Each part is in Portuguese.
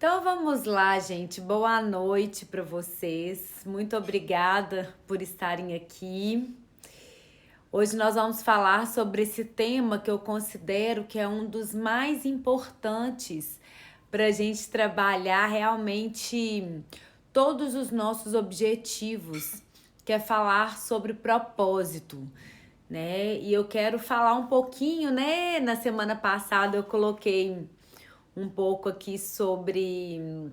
Então vamos lá, gente. Boa noite para vocês. Muito obrigada por estarem aqui. Hoje nós vamos falar sobre esse tema que eu considero que é um dos mais importantes para a gente trabalhar realmente todos os nossos objetivos, que é falar sobre propósito, né? E eu quero falar um pouquinho, né? Na semana passada eu coloquei um pouco aqui sobre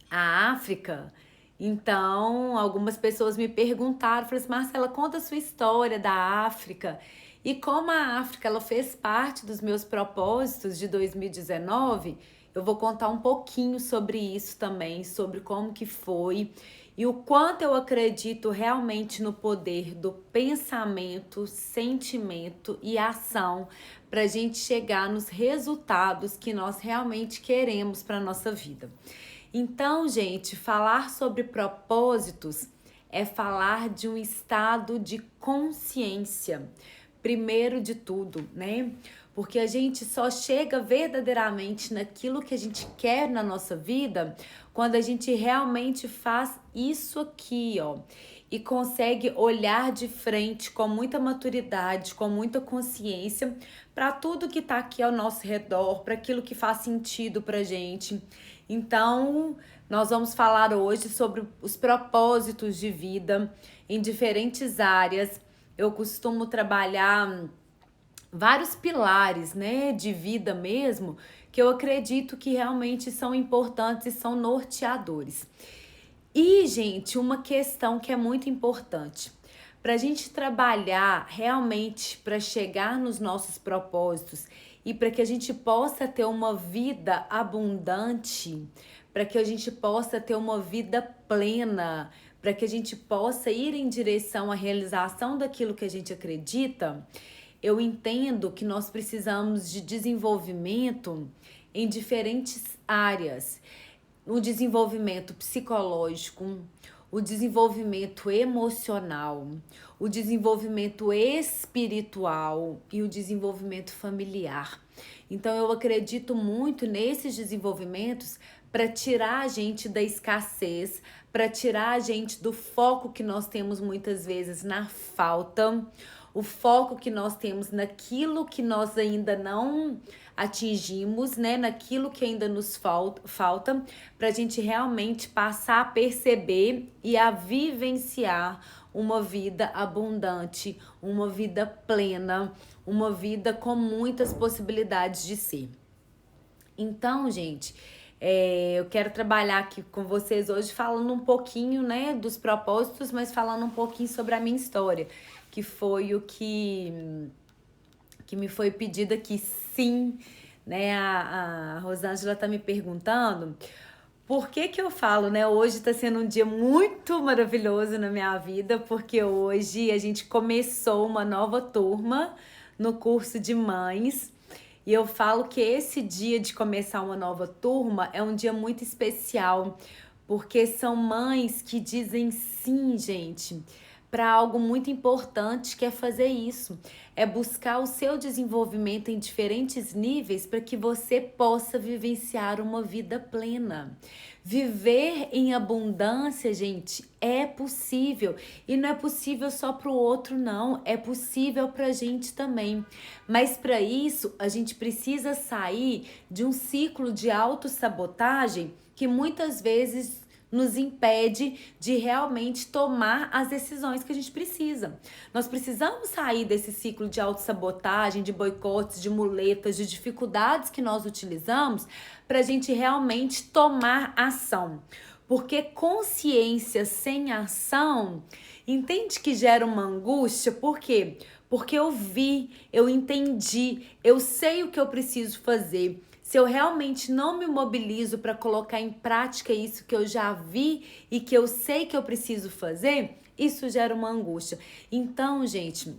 a África. Então, algumas pessoas me perguntaram, falaram assim, Marcela, conta a sua história da África. E como a África ela fez parte dos meus propósitos de 2019, eu vou contar um pouquinho sobre isso também, sobre como que foi e o quanto eu acredito realmente no poder do pensamento, sentimento e ação para a gente chegar nos resultados que nós realmente queremos para a nossa vida. Então, gente, falar sobre propósitos é falar de um estado de consciência, primeiro de tudo, né? Porque a gente só chega verdadeiramente naquilo que a gente quer na nossa vida quando a gente realmente faz isso aqui, ó, e consegue olhar de frente com muita maturidade, com muita consciência para tudo que tá aqui ao nosso redor, para aquilo que faz sentido pra gente. Então, nós vamos falar hoje sobre os propósitos de vida em diferentes áreas. Eu costumo trabalhar vários pilares, né, de vida mesmo, que eu acredito que realmente são importantes e são norteadores. E, gente, uma questão que é muito importante. Para a gente trabalhar realmente para chegar nos nossos propósitos e para que a gente possa ter uma vida abundante, para que a gente possa ter uma vida plena, para que a gente possa ir em direção à realização daquilo que a gente acredita, eu entendo que nós precisamos de desenvolvimento em diferentes áreas. O desenvolvimento psicológico, o desenvolvimento emocional, o desenvolvimento espiritual e o desenvolvimento familiar. Então eu acredito muito nesses desenvolvimentos para tirar a gente da escassez, para tirar a gente do foco que nós temos muitas vezes na falta, o foco que nós temos naquilo que nós ainda não atingimos, né? Naquilo que ainda nos falta, para a gente realmente passar a perceber e a vivenciar uma vida abundante, uma vida plena, uma vida com muitas possibilidades de ser. Então, gente, eu quero trabalhar aqui com vocês hoje falando um pouquinho, né, dos propósitos, mas falando um pouquinho sobre a minha história, que foi o que me foi pedido aqui, sim, né? A Rosângela tá me perguntando por que que eu falo, né? Hoje tá sendo um dia muito maravilhoso na minha vida, porque hoje a gente começou uma nova turma no curso de mães. E eu falo que esse dia de começar uma nova turma é um dia muito especial, porque são mães que dizem sim, gente, para algo muito importante, que é fazer isso. É buscar o seu desenvolvimento em diferentes níveis para que você possa vivenciar uma vida plena. Viver em abundância, gente, é possível. E não é possível só para o outro, não. É possível para a gente também. Mas para isso, a gente precisa sair de um ciclo de autossabotagem que muitas vezes nos impede de realmente tomar as decisões que a gente precisa. Nós precisamos sair desse ciclo de autossabotagem, de boicotes, de muletas, de dificuldades que nós utilizamos para a gente realmente tomar ação. Porque consciência sem ação, entende que gera uma angústia? Por quê? Porque eu vi, eu entendi, eu sei o que eu preciso fazer. Se eu realmente não me mobilizo para colocar em prática isso que eu já vi e que eu sei que eu preciso fazer, isso gera uma angústia. Então, gente,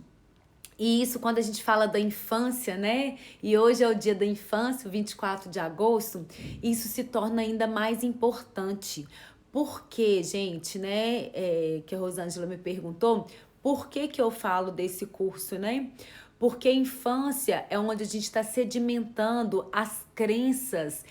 e isso quando a gente fala da infância, né? E hoje é o dia da infância, o 24 de agosto, isso se torna ainda mais importante. Por quê, gente, né? Que a Rosângela me perguntou, por que que eu falo desse curso, né? Porque a infância é onde a gente está sedimentando as crenças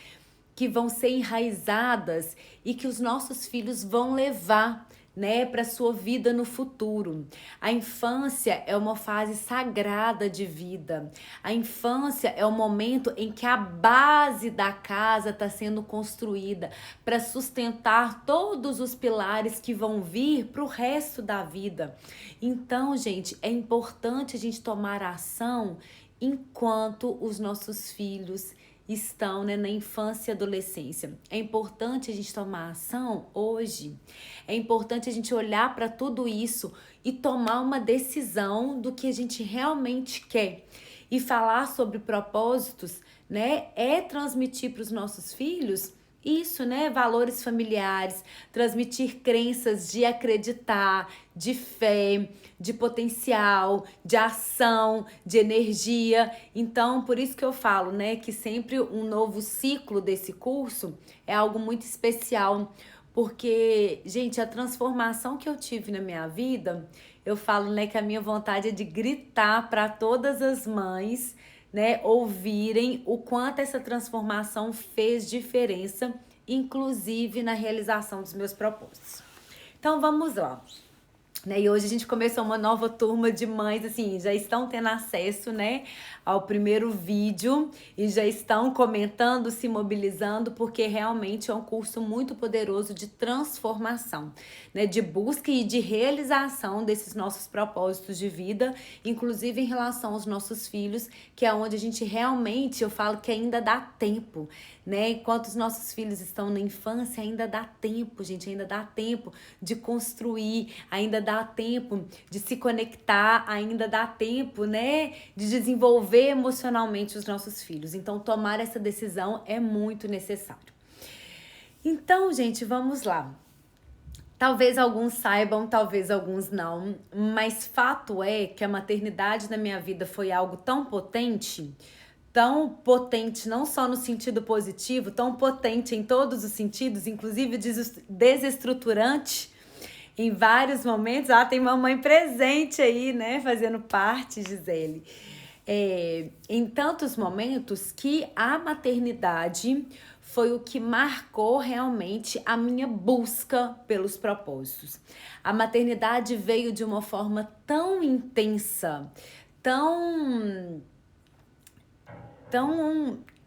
que vão ser enraizadas e que os nossos filhos vão levar, né, para sua vida no futuro. A infância é uma fase sagrada de vida. A infância é o momento em que a base da casa está sendo construída para sustentar todos os pilares que vão vir para o resto da vida. Então, gente, é importante a gente tomar ação enquanto os nossos filhos estão, né, na infância e adolescência. É importante a gente tomar ação hoje. É importante a gente olhar para tudo isso e tomar uma decisão do que a gente realmente quer. E falar sobre propósitos, né, é transmitir para os nossos filhos isso, né? Valores familiares, transmitir crenças de acreditar, de fé, de potencial, de ação, de energia. Então, por isso que eu falo, né, que sempre um novo ciclo desse curso é algo muito especial, porque, gente, a transformação que eu tive na minha vida, eu falo, né, que a minha vontade é de gritar para todas as mães, né, ouvirem o quanto essa transformação fez diferença, inclusive na realização dos meus propósitos. Então vamos lá. Né? E hoje a gente começou uma nova turma de mães, assim, já estão tendo acesso, né, ao primeiro vídeo e já estão comentando, se mobilizando, porque realmente é um curso muito poderoso de transformação, né, de busca e de realização desses nossos propósitos de vida, inclusive em relação aos nossos filhos, que é onde a gente realmente, eu falo que ainda dá tempo, né, enquanto os nossos filhos estão na infância, ainda dá tempo, gente, ainda dá tempo de construir, ainda dá tempo de se conectar, ainda dá tempo, né, de desenvolver emocionalmente os nossos filhos. Então, tomar essa decisão é muito necessário. Então, gente, vamos lá. Talvez alguns saibam, talvez alguns não, mas fato é que a maternidade na minha vida foi algo tão potente não só no sentido positivo, tão potente em todos os sentidos, inclusive desestruturante em vários momentos. Tem mamãe presente aí, né, fazendo parte, Gisele. Em tantos momentos que a maternidade foi o que marcou realmente a minha busca pelos propósitos. A maternidade veio de uma forma tão intensa, tão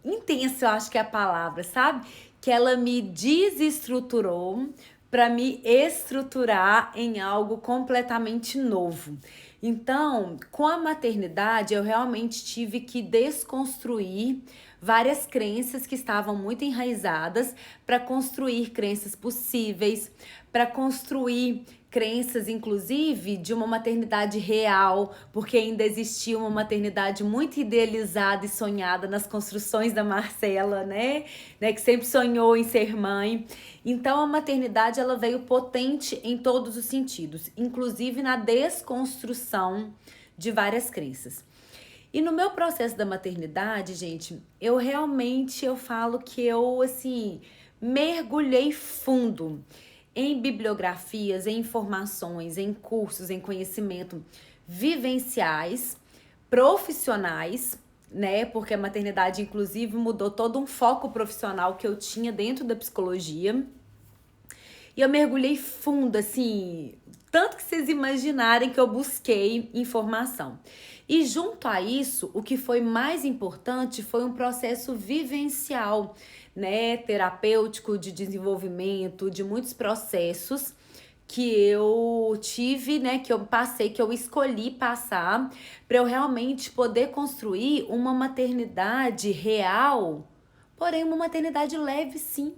intensa, eu acho que é a palavra, sabe? Que ela me desestruturou para me estruturar em algo completamente novo. Então, com a maternidade, eu realmente tive que desconstruir várias crenças que estavam muito enraizadas para construir crenças possíveis, para construir crenças, inclusive, de uma maternidade real, porque ainda existia uma maternidade muito idealizada e sonhada nas construções da Marcela, né? Que sempre sonhou em ser mãe. Então, a maternidade, ela veio potente em todos os sentidos, inclusive na desconstrução de várias crenças. E no meu processo da maternidade, gente, eu falo que eu, assim, mergulhei fundo em bibliografias, em informações, em cursos, em conhecimento vivenciais, profissionais, né? Porque a maternidade, inclusive, mudou todo um foco profissional que eu tinha dentro da psicologia. E eu mergulhei fundo, assim, tanto que vocês imaginarem que eu busquei informação. E junto a isso, o que foi mais importante foi um processo vivencial, né, terapêutico, de desenvolvimento, de muitos processos que eu tive, né, que eu passei, que eu escolhi passar, para eu realmente poder construir uma maternidade real, porém uma maternidade leve, sim.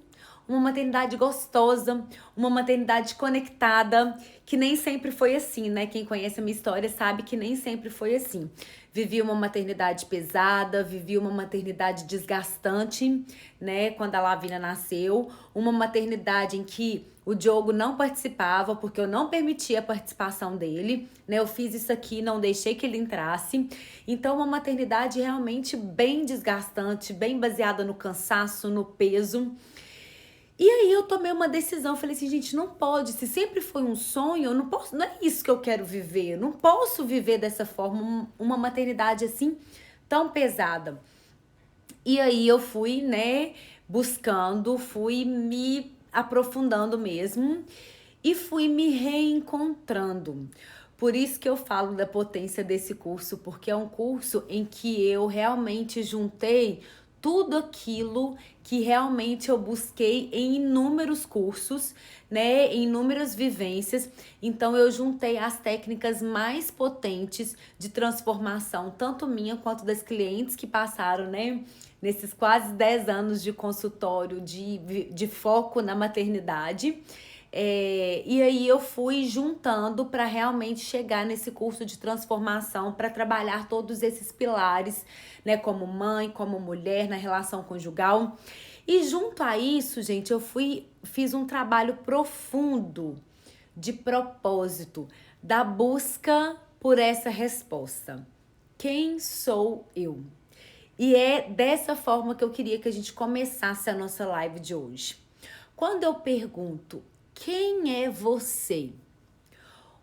Uma maternidade gostosa, uma maternidade conectada, que nem sempre foi assim, né? Quem conhece a minha história sabe que nem sempre foi assim. Vivi uma maternidade pesada, vivi uma maternidade desgastante, né? Quando a Lavínia nasceu, uma maternidade em que o Diogo não participava, porque eu não permitia a participação dele, né? Eu fiz isso aqui, não deixei que ele entrasse. Então, uma maternidade realmente bem desgastante, bem baseada no cansaço, no peso. E aí eu tomei uma decisão, falei assim, gente, não pode, se sempre foi um sonho, eu não posso, não é isso que eu quero viver, eu não posso viver dessa forma, uma maternidade assim, tão pesada. E aí eu fui, né, buscando, fui me aprofundando mesmo e fui me reencontrando. Por isso que eu falo da potência desse curso, porque é um curso em que eu realmente juntei tudo aquilo que realmente eu busquei em inúmeros cursos, né, em inúmeras vivências. Então eu juntei as técnicas mais potentes de transformação, tanto minha quanto das clientes que passaram, né, nesses quase 10 anos de consultório de foco na maternidade. E aí eu fui juntando para realmente chegar nesse curso de transformação, para trabalhar todos esses pilares, né, como mãe, como mulher, na relação conjugal. E junto a isso, gente, fiz um trabalho profundo de propósito, da busca por essa resposta. Quem sou eu? E é dessa forma que eu queria que a gente começasse a nossa live de hoje. Quando eu pergunto, quem é você?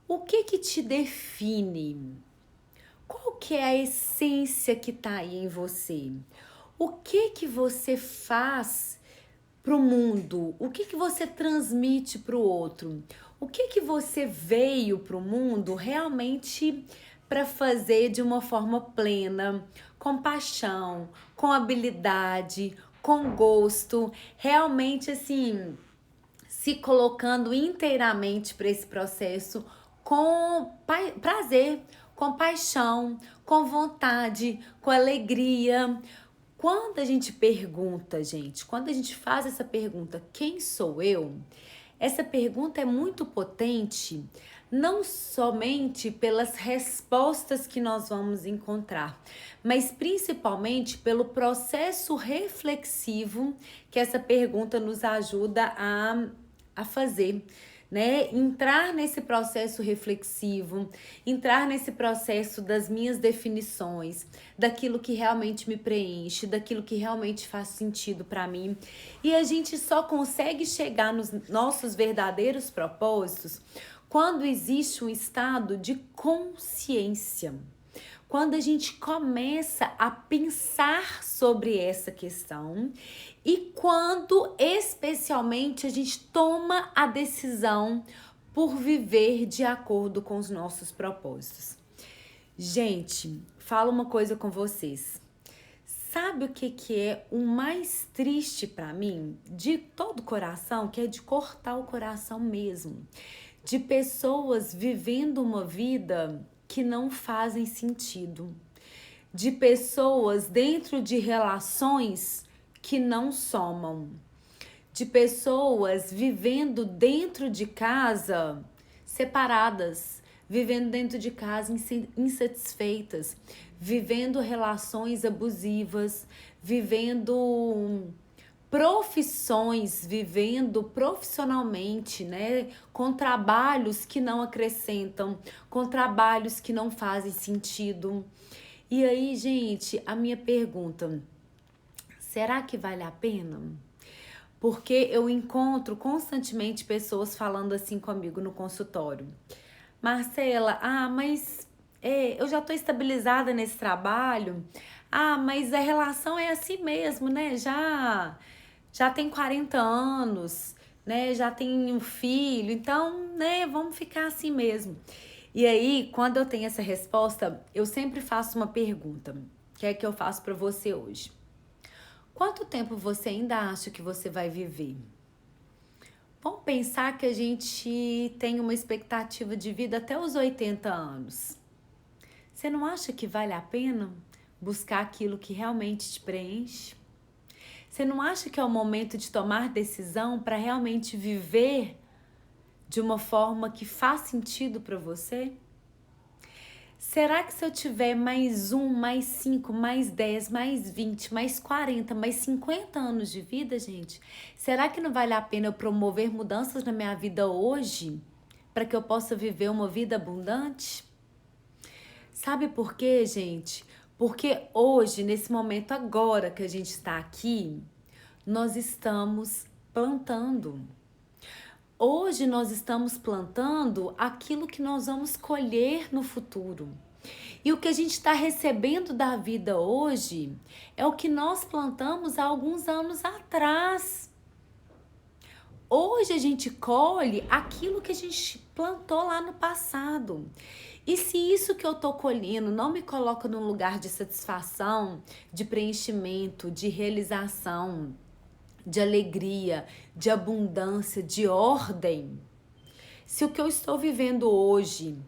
O que te define? Qual que é a essência que tá aí em você? O que você faz pro mundo? O que você transmite pro outro? O que você veio pro mundo realmente para fazer de uma forma plena, com paixão, com habilidade, com gosto, realmente assim, se colocando inteiramente para esse processo com prazer, com paixão, com vontade, com alegria. Quando a gente pergunta, gente, quando a gente faz essa pergunta, quem sou eu? Essa pergunta é muito potente, não somente pelas respostas que nós vamos encontrar, mas principalmente pelo processo reflexivo que essa pergunta nos ajuda a fazer, né? Entrar nesse processo reflexivo, entrar nesse processo das minhas definições, daquilo que realmente me preenche, daquilo que realmente faz sentido para mim. E a gente só consegue chegar nos nossos verdadeiros propósitos quando existe um estado de consciência. Quando a gente começa a pensar sobre essa questão e quando, especialmente, a gente toma a decisão por viver de acordo com os nossos propósitos. Gente, falo uma coisa com vocês. Sabe o que é o mais triste para mim? De todo o coração, que é de cortar o coração mesmo. De pessoas vivendo uma vida que não fazem sentido. De pessoas dentro de relações que não somam. De pessoas vivendo dentro de casa separadas, vivendo dentro de casa insatisfeitas, vivendo relações abusivas, vivendo profissões, vivendo profissionalmente, né, com trabalhos que não acrescentam, com trabalhos que não fazem sentido. E aí, gente, a minha pergunta, será que vale a pena? Porque eu encontro constantemente pessoas falando assim comigo no consultório. Marcela, mas eu já tô estabilizada nesse trabalho. Mas a relação é assim mesmo, né? Já tem 40 anos, né? Já tem um filho, então, né, vamos ficar assim mesmo. E aí, quando eu tenho essa resposta, eu sempre faço uma pergunta, que é que eu faço para você hoje. Quanto tempo você ainda acha que você vai viver? Vamos pensar que a gente tem uma expectativa de vida até os 80 anos. Você não acha que vale a pena buscar aquilo que realmente te preenche? Você não acha que é o momento de tomar decisão para realmente viver de uma forma que faz sentido para você? Será que se eu tiver mais 1, mais 5, mais 10, mais 20, mais 40, mais 50 anos de vida, gente, será que não vale a pena eu promover mudanças na minha vida hoje para que eu possa viver uma vida abundante? Sabe por quê, gente? Porque hoje, nesse momento agora que a gente está aqui, nós estamos plantando. Hoje nós estamos plantando aquilo que nós vamos colher no futuro. E o que a gente está recebendo da vida hoje é o que nós plantamos há alguns anos atrás. Hoje a gente colhe aquilo que a gente plantou lá no passado. E se isso que eu tô colhendo não me coloca num lugar de satisfação, de preenchimento, de realização, de alegria, de abundância, de ordem, se o que eu estou vivendo hoje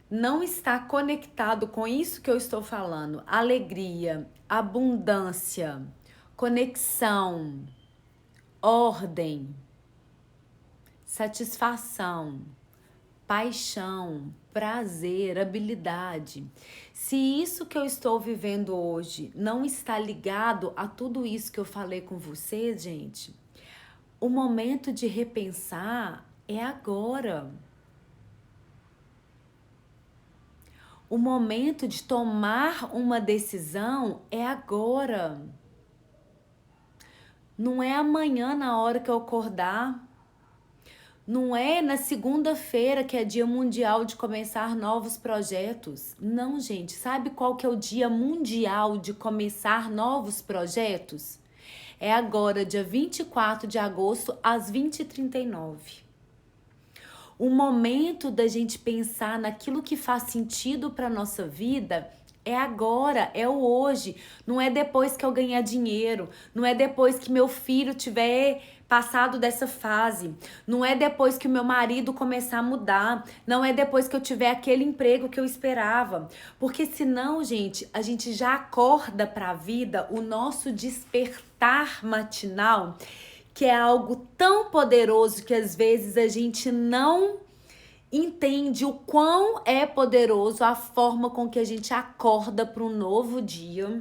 não está conectado com isso que eu estou falando, alegria, abundância, conexão, ordem, satisfação, paixão, prazer, habilidade. Se isso que eu estou vivendo hoje não está ligado a tudo isso que eu falei com você, gente, o momento de repensar é agora. O momento de tomar uma decisão é agora. Não é amanhã na hora que eu acordar. Não é na segunda-feira, que é dia mundial de começar novos projetos. Não, gente. Sabe qual que é o dia mundial de começar novos projetos? É agora, dia 24 de agosto, às 20h39. O momento da gente pensar naquilo que faz sentido para nossa vida é agora, é o hoje. Não é depois que eu ganhar dinheiro, não é depois que meu filho tiver passado dessa fase, não é depois que o meu marido começar a mudar, não é depois que eu tiver aquele emprego que eu esperava. Porque senão, gente, a gente já acorda para a vida, o nosso despertar matinal, que é algo tão poderoso que às vezes a gente não entende o quão é poderoso a forma com que a gente acorda para um novo dia.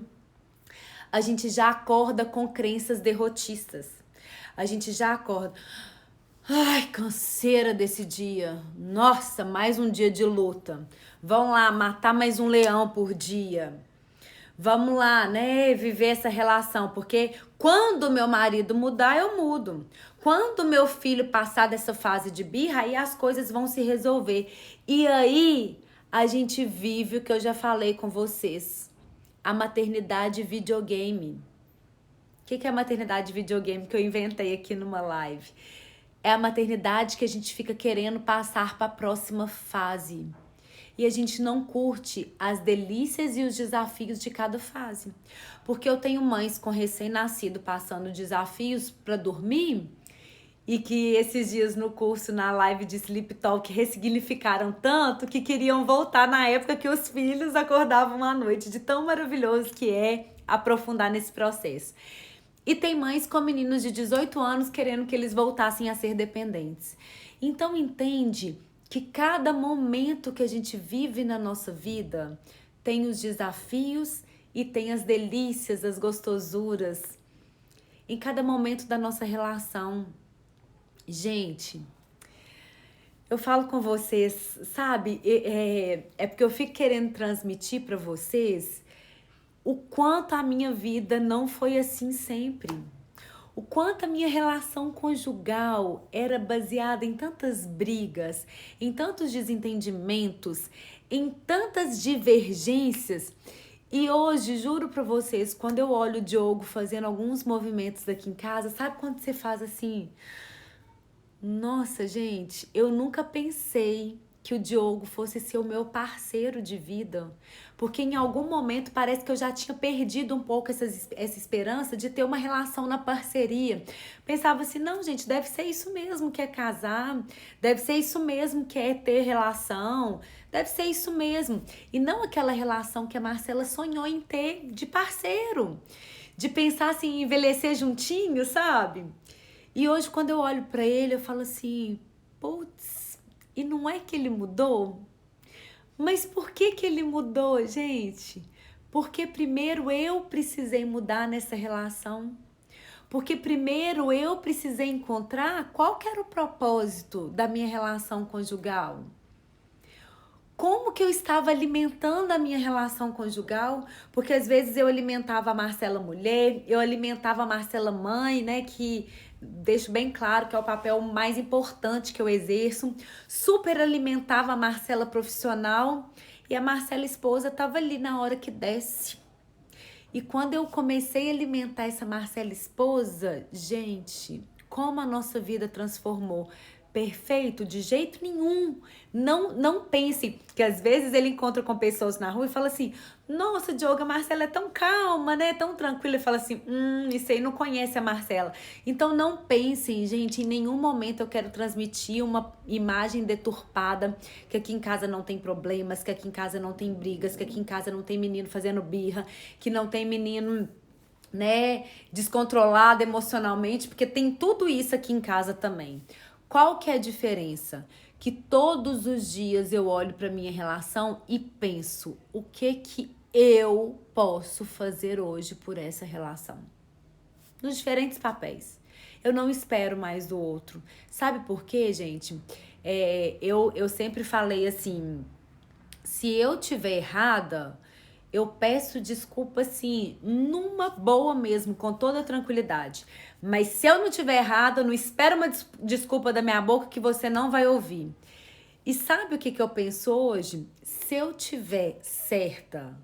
A gente já acorda com crenças derrotistas. A gente já acorda. Ai, canseira desse dia. Nossa, mais um dia de luta. Vamos lá, matar mais um leão por dia. Vamos lá, né, viver essa relação, porque quando meu marido mudar, eu mudo. Quando meu filho passar dessa fase de birra, aí as coisas vão se resolver. E aí, a gente vive o que eu já falei com vocês. A maternidade videogame. O que é a maternidade videogame que eu inventei aqui numa live? É a maternidade que a gente fica querendo passar para a próxima fase. E a gente não curte as delícias e os desafios de cada fase. Porque eu tenho mães com recém-nascido passando desafios para dormir e que esses dias no curso, na live de Sleep Talk, ressignificaram tanto que queriam voltar na época que os filhos acordavam à noite, de tão maravilhoso que é aprofundar nesse processo. E tem mães com meninos de 18 anos querendo que eles voltassem a ser dependentes. Então entende que cada momento que a gente vive na nossa vida tem os desafios e tem as delícias, as gostosuras. Em cada momento da nossa relação. Gente, eu falo com vocês, sabe? É porque eu fico querendo transmitir para vocês o quanto a minha vida não foi assim sempre. O quanto a minha relação conjugal era baseada em tantas brigas, em tantos desentendimentos, em tantas divergências. E hoje, juro pra vocês, quando eu olho o Diogo fazendo alguns movimentos aqui em casa, sabe quando você faz assim? Nossa, gente, eu nunca pensei que o Diogo fosse ser o meu parceiro de vida, porque em algum momento parece que eu já tinha perdido um pouco essa esperança de ter uma relação na parceria. Pensava assim, não, gente, deve ser isso mesmo que é casar, deve ser isso mesmo que é ter relação, deve ser isso mesmo. E não aquela relação que a Marcela sonhou em ter de parceiro, de pensar assim, em envelhecer juntinho, sabe? E hoje, quando eu olho pra ele, eu falo assim, putz, e não é que ele mudou? Mas por que ele mudou, gente? Porque primeiro eu precisei mudar nessa relação. Porque primeiro eu precisei encontrar qual que era o propósito da minha relação conjugal. Como que eu estava alimentando a minha relação conjugal? Porque às vezes eu alimentava a Marcela mulher, eu alimentava a Marcela mãe, né? Que deixo bem claro que é o papel mais importante que eu exerço. Super alimentava a Marcela profissional E a Marcela, esposa, tava ali na hora que desce. E quando eu comecei a alimentar essa Marcela, esposa, gente, como a nossa vida transformou. Perfeito? De jeito nenhum. Não pense que às vezes ele encontra com pessoas na rua e fala assim: nossa, Diogo, a Marcela é tão calma, né? Tão tranquila. E fala assim: isso aí não conhece a Marcela. Então não pensem, gente, em nenhum momento eu quero transmitir uma imagem deturpada, que aqui em casa não tem problemas, que aqui em casa não tem brigas, que aqui em casa não tem menino fazendo birra, que não tem menino, né, descontrolado emocionalmente, porque tem tudo isso aqui em casa também. Qual que é a diferença? Que todos os dias eu olho para minha relação e penso: o que eu posso fazer hoje por essa relação? Nos diferentes papéis. Eu não espero mais do outro. Sabe por quê, gente? Eu sempre falei assim: se eu tiver errada, eu peço desculpa, assim, numa boa mesmo, com toda tranquilidade. Mas se eu não tiver errada, não espera uma desculpa da minha boca que você não vai ouvir. E sabe o que eu penso hoje? Se eu tiver certa,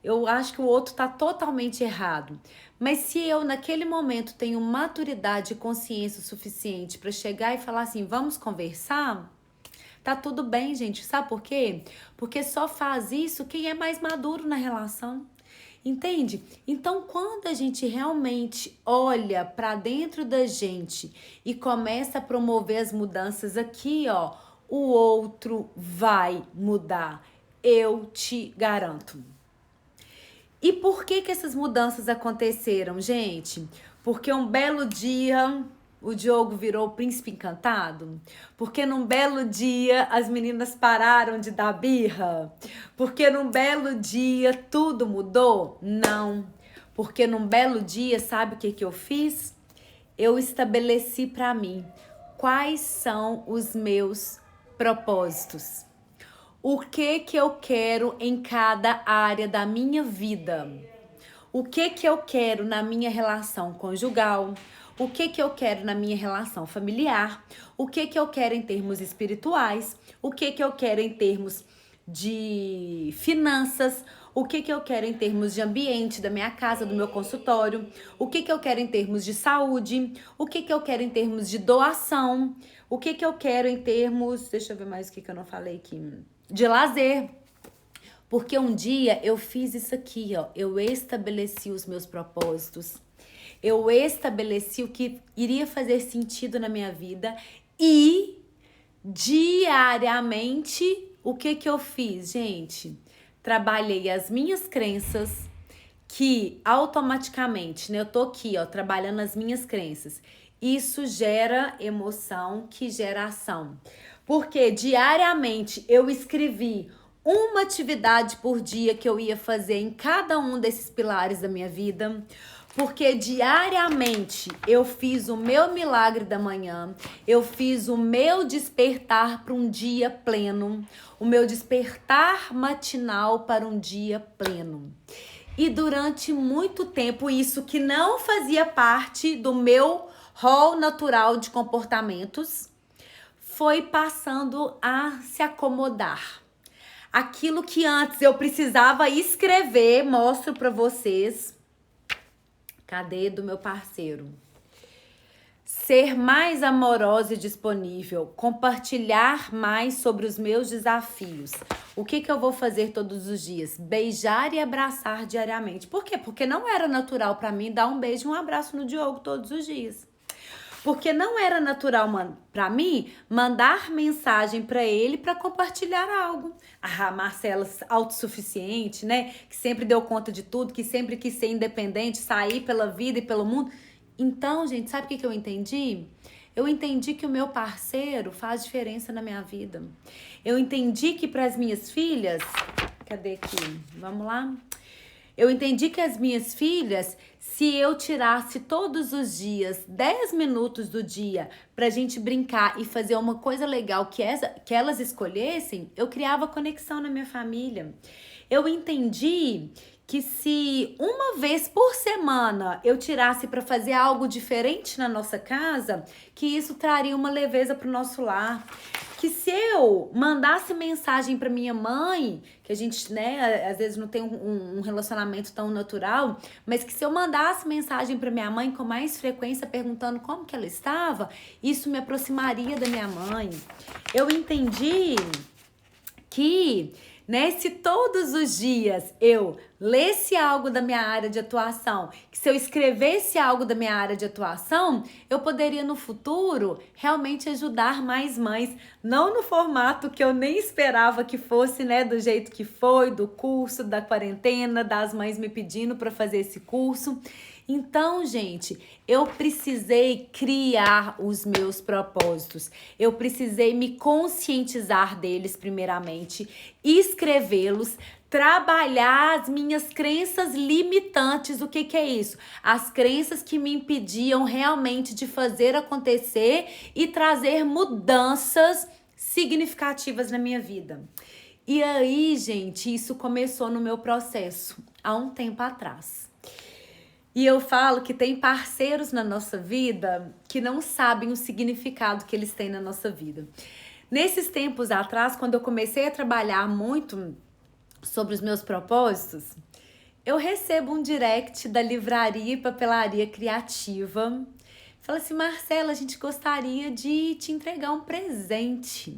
eu acho que o outro tá totalmente errado. Mas se eu, naquele momento, tenho maturidade e consciência suficiente para chegar e falar assim: vamos conversar? Tá tudo bem, gente. Sabe por quê? Porque só faz isso quem é mais maduro na relação. Entende? Então, quando a gente realmente olha para dentro da gente e começa a promover as mudanças aqui, ó, o outro vai mudar. Eu te garanto. E por que essas mudanças aconteceram, gente? Porque um belo dia o Diogo virou o príncipe encantado? Porque num belo dia as meninas pararam de dar birra? Porque num belo dia tudo mudou? Não. Porque num belo dia, sabe o que eu fiz? Eu estabeleci para mim quais são os meus propósitos. O que eu quero em cada área da minha vida? O que eu quero na minha relação conjugal? O que eu quero na minha relação familiar? O que eu quero em termos espirituais? O que eu quero em termos de finanças? O que eu quero em termos de ambiente da minha casa, do meu consultório? O que eu quero em termos de saúde? O que eu quero em termos de doação? O que eu quero em termos... Deixa eu ver mais o que eu não falei aqui. De lazer. Porque um dia eu fiz isso aqui, ó. Eu estabeleci os meus propósitos. Eu estabeleci o que iria fazer sentido na minha vida. E diariamente, o que eu fiz, gente? Trabalhei as minhas crenças, que automaticamente, né? Eu tô aqui, ó, trabalhando as minhas crenças. Isso gera emoção, que gera ação. Porque diariamente eu escrevi uma atividade por dia que eu ia fazer em cada um desses pilares da minha vida. Porque diariamente eu fiz o meu milagre da manhã, eu fiz o meu despertar para um dia pleno, o meu despertar matinal para um dia pleno. E durante muito tempo, isso que não fazia parte do meu rol natural de comportamentos, foi passando a se acomodar. Aquilo que antes eu precisava escrever, mostro para vocês. Cadê do meu parceiro? Ser mais amorosa e disponível, compartilhar mais sobre os meus desafios. O que eu vou fazer todos os dias? Beijar e abraçar diariamente. Por quê? Porque não era natural para mim dar um beijo e um abraço no Diogo todos os dias. Porque não era natural para mim mandar mensagem para ele para compartilhar algo. A Marcela, autossuficiente, né? Que sempre deu conta de tudo, que sempre quis ser independente, sair pela vida e pelo mundo. Então, gente, sabe o que eu entendi? Eu entendi que o meu parceiro faz diferença na minha vida. Eu entendi que para as minhas filhas... Cadê aqui? Vamos lá? Eu entendi que as minhas filhas, se eu tirasse todos os dias 10 minutos do dia pra gente brincar e fazer uma coisa legal que elas escolhessem, eu criava conexão na minha família. Eu entendi que se uma vez por semana eu tirasse para fazer algo diferente na nossa casa, que isso traria uma leveza para o nosso lar. Que se eu mandasse mensagem para minha mãe, que a gente, né, às vezes não tem um relacionamento tão natural, mas que se eu mandasse mensagem para minha mãe com mais frequência perguntando como que ela estava, isso me aproximaria da minha mãe. Eu entendi que, né, se todos os dias eu lesse algo da minha área de atuação, que se eu escrevesse algo da minha área de atuação, eu poderia no futuro realmente ajudar mais mães, não no formato que eu nem esperava que fosse, né, do jeito que foi, do curso, da quarentena, das mães me pedindo para fazer esse curso. Então, gente, eu precisei criar os meus propósitos. Eu precisei me conscientizar deles primeiramente, escrevê-los, trabalhar as minhas crenças limitantes. O que que é isso? As crenças que me impediam realmente de fazer acontecer e trazer mudanças significativas na minha vida. E aí, gente, isso começou no meu processo há um tempo atrás. E eu falo que tem parceiros na nossa vida que não sabem o significado que eles têm na nossa vida. Nesses tempos atrás, quando eu comecei a trabalhar muito sobre os meus propósitos, eu recebo um direct da Livraria e Papelaria Criativa. Fala assim: Marcela, a gente gostaria de te entregar um presente.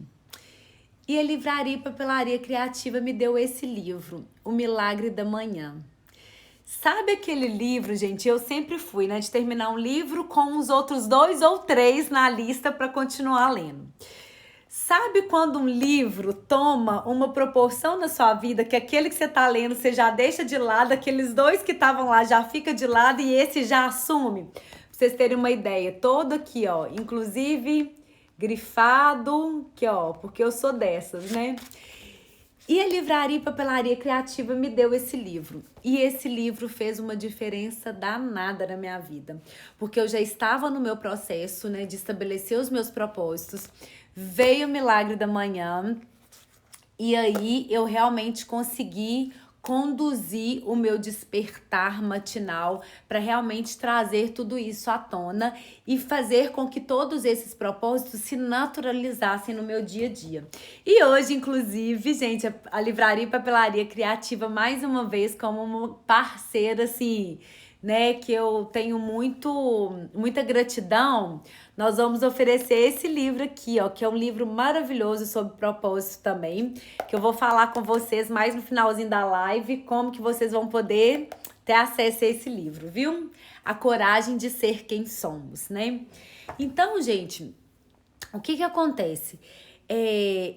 E a Livraria e Papelaria Criativa me deu esse livro, O Milagre da Manhã. Sabe aquele livro, gente? Eu sempre fui, né, de terminar um livro com os outros 2 ou 3 na lista para continuar lendo. Sabe quando um livro toma uma proporção na sua vida que aquele que você tá lendo você já deixa de lado, aqueles 2 que estavam lá já fica de lado e esse já assume? Pra vocês terem uma ideia, todo aqui, ó, inclusive grifado, que ó, porque eu sou dessas, né? E a Livraria e Papelaria Criativa me deu esse livro. E esse livro fez uma diferença danada na minha vida. Porque eu já estava no meu processo, né, de estabelecer os meus propósitos. Veio o Milagre da Manhã. E aí eu realmente consegui conduzir o meu despertar matinal para realmente trazer tudo isso à tona e fazer com que todos esses propósitos se naturalizassem no meu dia a dia. E hoje, inclusive, gente, a Livraria e Papelaria Criativa, mais uma vez, como uma parceira, assim, né, que eu tenho muita gratidão, nós vamos oferecer esse livro aqui, ó, que é um livro maravilhoso sobre propósito também, que eu vou falar com vocês mais no finalzinho da live, como que vocês vão poder ter acesso a esse livro, viu? A Coragem de Ser Quem Somos, né? Então, gente, o que que acontece?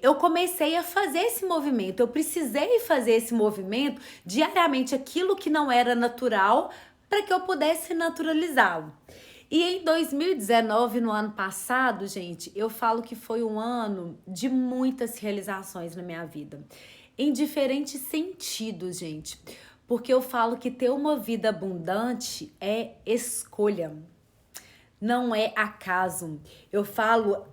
Eu comecei a fazer esse movimento, eu precisei fazer esse movimento diariamente, aquilo que não era natural, para que eu pudesse naturalizá-lo. E em 2019, no ano passado, gente, eu falo que foi um ano de muitas realizações na minha vida. Em diferentes sentidos, gente. Porque eu falo que ter uma vida abundante é escolha. Não é acaso. Eu falo,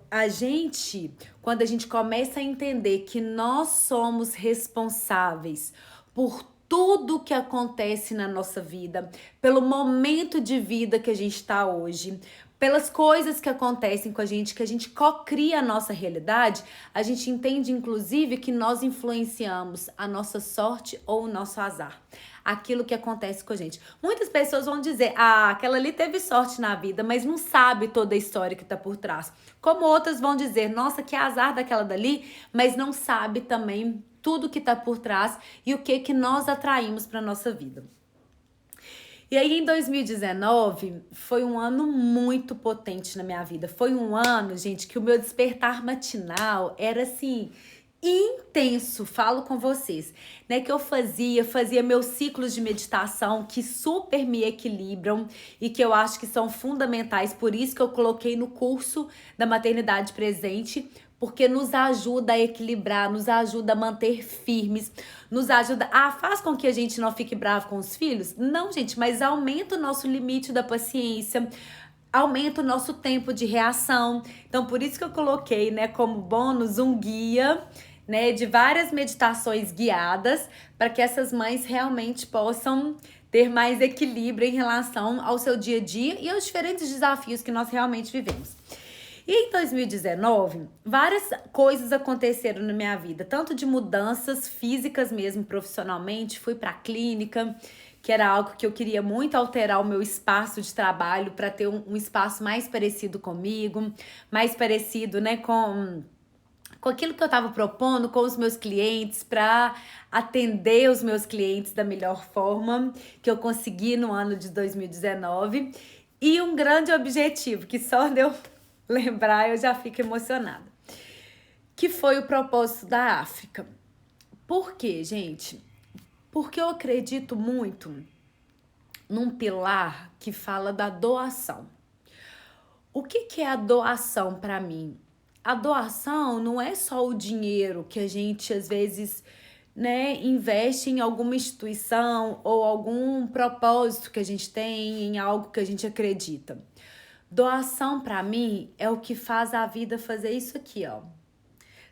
quando a gente começa a entender que nós somos responsáveis por tudo que acontece na nossa vida, pelo momento de vida que a gente está hoje, pelas coisas que acontecem com a gente, que a gente cocria a nossa realidade, a gente entende, inclusive, que nós influenciamos a nossa sorte ou o nosso azar. Aquilo que acontece com a gente. Muitas pessoas vão dizer, aquela ali teve sorte na vida, mas não sabe toda a história que tá por trás. Como outras vão dizer, nossa, que azar daquela dali, mas não sabe também tudo que tá por trás e o que nós atraímos para nossa vida. E aí, em 2019, foi um ano muito potente na minha vida. Foi um ano, gente, que o meu despertar matinal era assim, intenso, falo com vocês, né? Que eu fazia meus ciclos de meditação que super me equilibram e que eu acho que são fundamentais. Por isso que eu coloquei no curso da Maternidade Presente, porque nos ajuda a equilibrar, nos ajuda a manter firmes, nos ajuda... faz com que a gente não fique bravo com os filhos? Não, gente, mas aumenta o nosso limite da paciência, aumenta o nosso tempo de reação. Então, por isso que eu coloquei, né, como bônus um guia, né, de várias meditações guiadas para que essas mães realmente possam ter mais equilíbrio em relação ao seu dia a dia e aos diferentes desafios que nós realmente vivemos. E em 2019, várias coisas aconteceram na minha vida, tanto de mudanças físicas mesmo, profissionalmente, fui para a clínica, que era algo que eu queria muito alterar o meu espaço de trabalho para ter um espaço mais parecido comigo, mais parecido, né, com aquilo que eu estava propondo com os meus clientes, para atender os meus clientes da melhor forma que eu consegui no ano de 2019. E um grande objetivo, que só de eu lembrar eu já fico emocionada, que foi o propósito da África. Por quê, gente? Porque eu acredito muito num pilar que fala da doação. O que é a doação para mim? A doação não é só o dinheiro que a gente às vezes, né, investe em alguma instituição ou algum propósito que a gente tem, em algo que a gente acredita. Doação para mim é o que faz a vida fazer isso aqui, ó.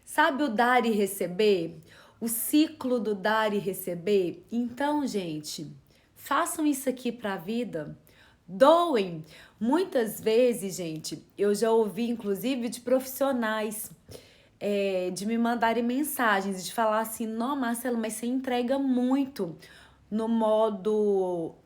Sabe o dar e receber? O ciclo do dar e receber? Então, gente, façam isso aqui para a vida. Doem. Muitas vezes, gente, eu já ouvi, inclusive, de profissionais de me mandarem mensagens, de falar assim, não, Marcelo, mas você entrega muito no modo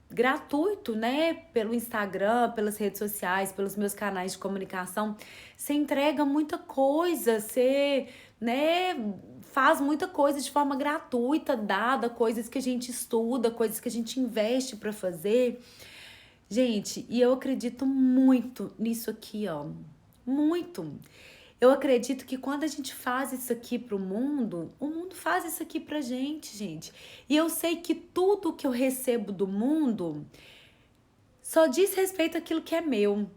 gratuito, né? Pelo Instagram, pelas redes sociais, pelos meus canais de comunicação. Você entrega muita coisa, você, né, faz muita coisa de forma gratuita, dada, coisas que a gente estuda, coisas que a gente investe para fazer. Gente, e eu acredito muito nisso aqui, ó. Muito. Eu acredito que quando a gente faz isso aqui pro mundo, o mundo faz isso aqui pra gente, gente. E eu sei que tudo que eu recebo do mundo só diz respeito àquilo que é meu.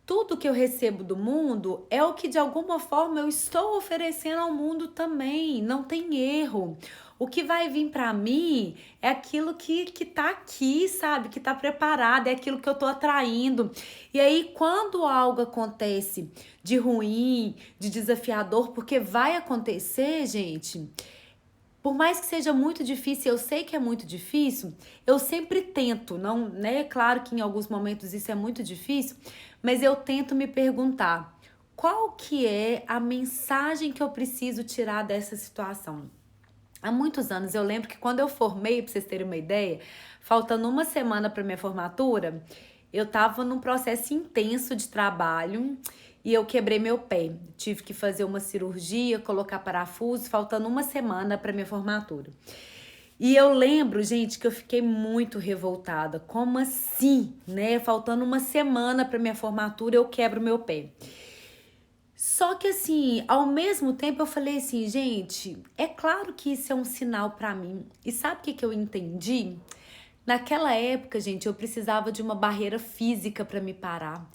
Tudo que eu recebo do mundo é o que de alguma forma eu estou oferecendo ao mundo também. Não tem erro. O que vai vir para mim é aquilo que tá aqui, sabe? Que tá preparado, é aquilo que eu tô atraindo. E aí, quando algo acontece de ruim, de desafiador, porque vai acontecer, gente, por mais que seja muito difícil, eu sei que é muito difícil, eu sempre tento, não, né? Claro que em alguns momentos isso é muito difícil, mas eu tento me perguntar, qual que é a mensagem que eu preciso tirar dessa situação? Há muitos anos eu lembro que quando eu formei, para vocês terem uma ideia, faltando uma semana para minha formatura, eu estava num processo intenso de trabalho e eu quebrei meu pé. Tive que fazer uma cirurgia, colocar parafuso, faltando uma semana para minha formatura. E eu lembro, gente, que eu fiquei muito revoltada. Como assim, né? Faltando uma semana para minha formatura, eu quebro meu pé. Só que assim, ao mesmo tempo eu falei assim, gente, é claro que isso é um sinal pra mim. E sabe o que eu entendi? Naquela época, gente, eu precisava de uma barreira física pra me parar.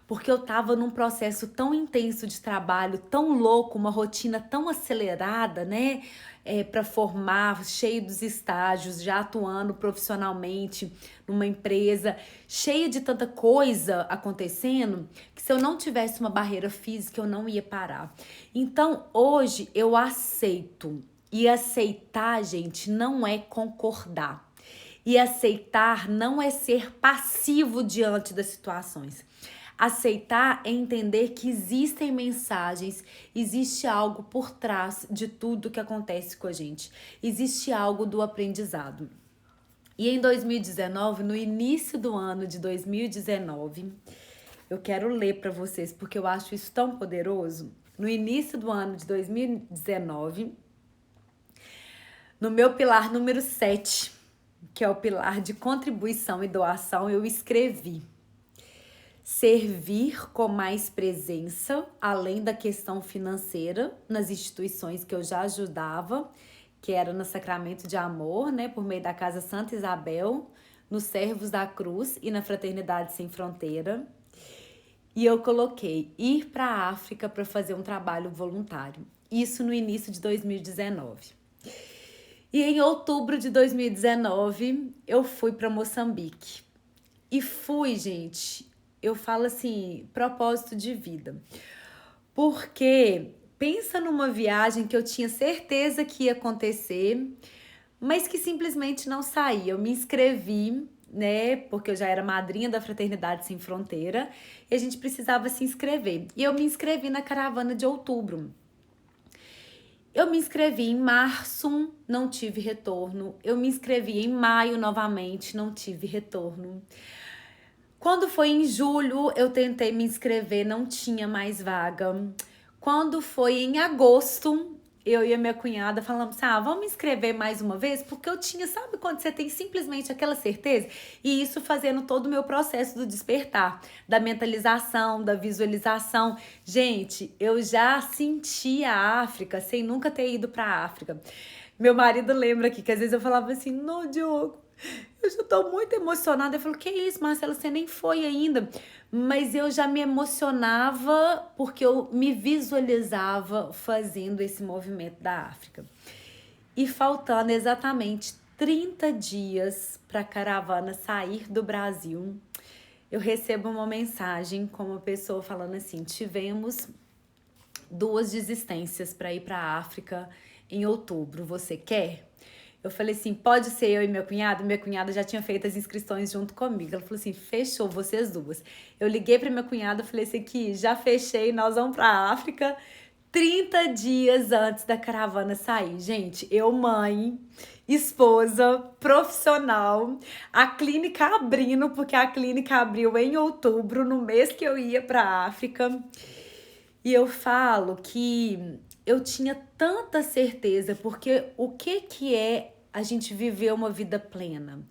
Porque eu tava num processo tão intenso de trabalho, tão louco, uma rotina tão acelerada, né? Para formar, cheio dos estágios, já atuando profissionalmente numa empresa, cheia de tanta coisa acontecendo, que se eu não tivesse uma barreira física, eu não ia parar. Então, hoje eu aceito. E aceitar, gente, não é concordar. E aceitar não é ser passivo diante das situações. Aceitar é entender que existem mensagens, existe algo por trás de tudo que acontece com a gente. Existe algo do aprendizado. E em 2019, no início do ano de 2019, eu quero ler para vocês porque eu acho isso tão poderoso. No início do ano de 2019, no meu pilar número 7, que é o pilar de contribuição e doação, eu escrevi: servir com mais presença, além da questão financeira, nas instituições que eu já ajudava, que era no Sacramento de Amor, né, por meio da Casa Santa Isabel, nos Servos da Cruz e na Fraternidade Sem Fronteira. E eu coloquei ir para a África para fazer um trabalho voluntário. Isso no início de 2019. E em outubro de 2019, eu fui para Moçambique. E fui, gente, eu falo assim, propósito de vida. Porque pensa numa viagem que eu tinha certeza que ia acontecer, mas que simplesmente não saía. Eu me inscrevi, né, porque eu já era madrinha da Fraternidade Sem Fronteira, e a gente precisava se inscrever. E eu me inscrevi na caravana de outubro. Eu me inscrevi em março, não tive retorno. Eu me inscrevi em maio novamente, não tive retorno. Quando foi em julho, eu tentei me inscrever, não tinha mais vaga. Quando foi em agosto, eu e a minha cunhada falamos assim, vamos me inscrever mais uma vez? Porque eu tinha, sabe quando você tem simplesmente aquela certeza? E isso fazendo todo o meu processo do despertar, da mentalização, da visualização. Gente, eu já senti a África sem nunca ter ido para a África. Meu marido lembra aqui que às vezes eu falava assim, não, Diogo, eu já tô muito emocionada. Eu falo, que isso, Marcela, você nem foi ainda. Mas eu já me emocionava porque eu me visualizava fazendo esse movimento da África. E faltando exatamente 30 dias para a caravana sair do Brasil, eu recebo uma mensagem com uma pessoa falando assim, tivemos 2 desistências para ir para a África em outubro, você quer? Eu falei assim, pode ser eu e meu cunhado? Minha cunhada já tinha feito as inscrições junto comigo. Ela falou assim, fechou, vocês duas. Eu liguei pra minha cunhada e falei assim, aqui, já fechei, nós vamos pra África 30 dias antes da caravana sair. Gente, eu mãe, esposa, profissional, a clínica abrindo, porque a clínica abriu em outubro, no mês que eu ia pra África. E eu falo que eu tinha tanta certeza, porque o que é a gente viver uma vida plena?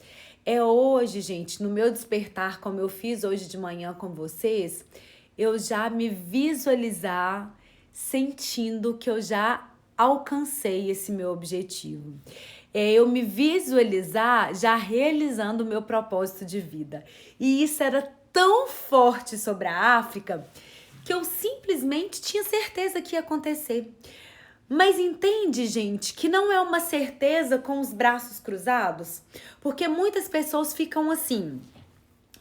É hoje, gente, no meu despertar, como eu fiz hoje de manhã com vocês, eu já me visualizar sentindo que eu já alcancei esse meu objetivo. É eu me visualizar já realizando o meu propósito de vida. E isso era tão forte sobre a África que eu simplesmente tinha certeza que ia acontecer. Mas entende, gente, que não é uma certeza com os braços cruzados? Porque muitas pessoas ficam assim,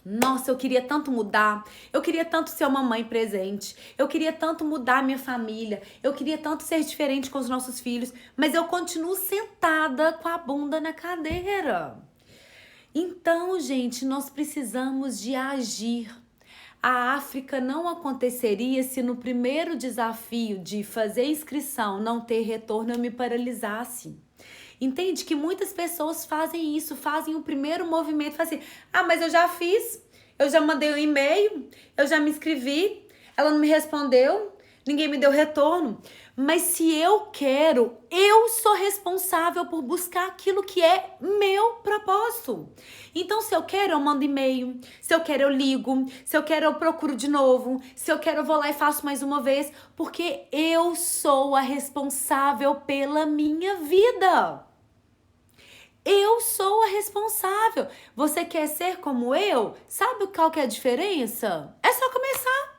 nossa, eu queria tanto mudar, eu queria tanto ser uma mãe presente, eu queria tanto mudar minha família, eu queria tanto ser diferente com os nossos filhos, mas eu continuo sentada com a bunda na cadeira. Então, gente, nós precisamos de agir. A África não aconteceria se no primeiro desafio de fazer inscrição não ter retorno eu me paralisasse. Entende que muitas pessoas fazem isso, fazem o primeiro movimento, fazem assim, mas eu já fiz, eu já mandei um e-mail, eu já me inscrevi, ela não me respondeu, ninguém me deu retorno. Mas se eu quero, eu sou responsável por buscar aquilo que é meu propósito. Então, se eu quero, eu mando e-mail. Se eu quero, eu ligo. Se eu quero, eu procuro de novo. Se eu quero, eu vou lá e faço mais uma vez. Porque eu sou a responsável pela minha vida. Eu sou a responsável. Você quer ser como eu? Sabe qual que é a diferença? É só começar.